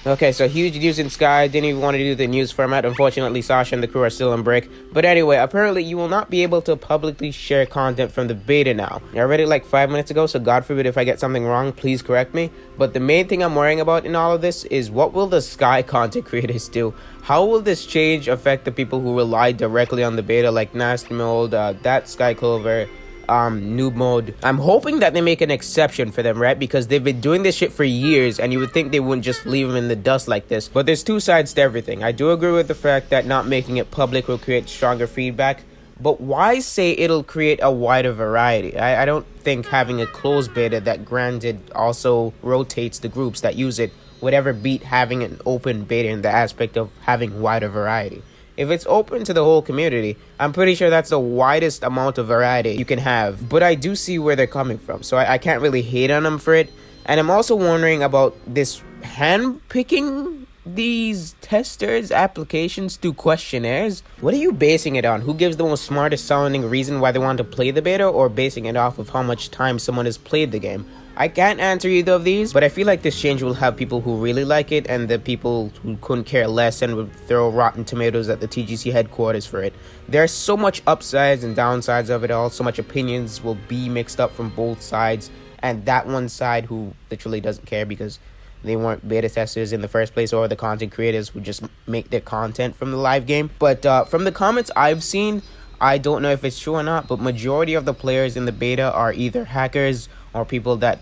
Okay, so huge news in Sky. Didn't even want to do the news format. Unfortunately, Sasha and the crew are still on break. But anyway, apparently you will not be able to publicly share content from the beta now. I read it like 5 minutes ago, so God forbid if I get something wrong, please correct me. But the main thing I'm worrying about in all of this is what will the Sky content creators do? How will this change affect the people who rely directly on the beta, like Nasty Mold, that Sky Clover, noob mode? I'm hoping that they make an exception for them, right? Because they've been doing this shit for years, and you would think they wouldn't just leave them in the dust like this. But there's two sides to everything. I do agree with the fact that not making it public will create stronger feedback, but why say it'll create a wider variety? I don't think having a closed beta that granted also rotates the groups that use it would ever beat having an open beta in the aspect of having wider variety. If it's open to the whole community, I'm pretty sure that's the widest amount of variety you can have. But I do see where they're coming from, so I can't really hate on them for it. And I'm also wondering about this handpicking these testers' applications through questionnaires. What are you basing it on? Who gives the most smartest sounding reason why they want to play the beta, or basing it off of how much time someone has played the game? I can't answer either of these, but I feel like this change will have people who really like it and the people who couldn't care less and would throw rotten tomatoes at the TGC headquarters for it. There's so much upsides and downsides of it all, so much opinions will be mixed up from both sides, and that one side who literally doesn't care because they weren't beta testers in the first place, or the content creators who just make their content from the live game. But from the comments I've seen, I don't know if it's true or not, but majority of the players in the beta are either hackers or people that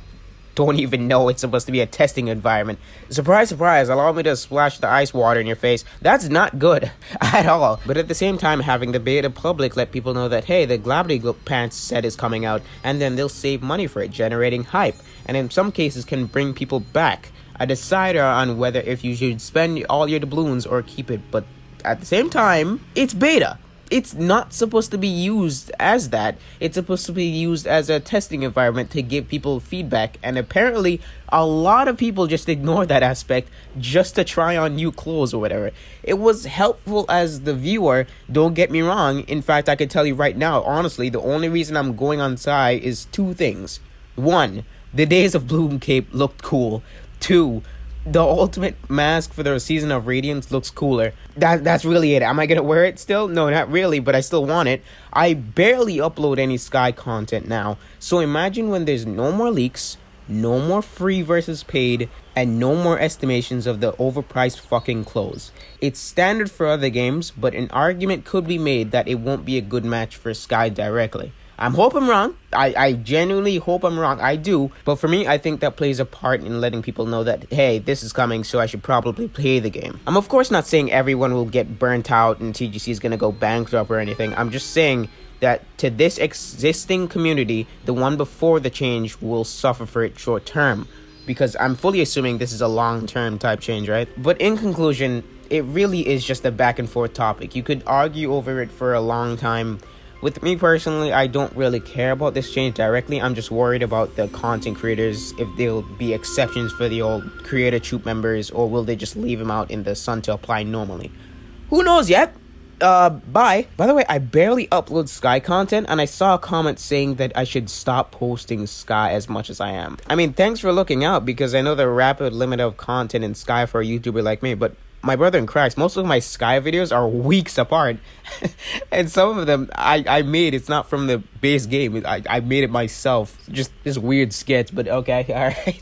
don't even know it's supposed to be a testing environment. Surprise, surprise, allow me to splash the ice water in your face. That's not good at all. But at the same time, having the beta public let people know that, hey, the Gravity Pants set is coming out, and then they'll save money for it, generating hype, and in some cases can bring people back. A decider on whether if you should spend all your doubloons or keep it. But at the same time, it's beta. It's not supposed to be used as that. It's supposed to be used as a testing environment to give people feedback. And apparently, a lot of people just ignore that aspect just to try on new clothes or whatever. It was helpful as the viewer, don't get me wrong. In fact, I can tell you right now, honestly, the only reason I'm going on Psy is two things. One, the Days of Bloom cape looked cool. Two, the ultimate mask for the Season of Radiance looks cooler. That's really it. Am I gonna wear it still? No, not really, but I still want it. I barely upload any Sky content now, so imagine when there's no more leaks, no more free versus paid, and no more estimations of the overpriced fucking clothes. It's standard for other games, but an argument could be made that it won't be a good match for Sky directly. I hope I'm wrong. I genuinely hope I'm wrong. I do. But for me, I think that plays a part in letting people know that, hey, this is coming, so I should probably play the game. I'm of course not saying everyone will get burnt out and TGC is going to go bankrupt or anything. I'm just saying that to this existing community, the one before the change will suffer for it short term. Because I'm fully assuming this is a long-term type change, right? But in conclusion, it really is just a back and forth topic. You could argue over it for a long time. With me personally, I don't really care about this change directly. I'm just worried about the content creators, if there'll be exceptions for the old creator troop members, or will they just leave them out in the sun to apply normally? Who knows yet? Bye. By the way, I barely upload Sky content, and I saw a comment saying that I should stop posting Sky as much as I am. I mean, thanks for looking out, because I know the rapid limit of content in Sky for a YouTuber like me, but my brother in Christ, most of my Sky videos are weeks apart. And some of them I made, it's not from the base game. I made it myself. Just this weird sketch, but okay, alright.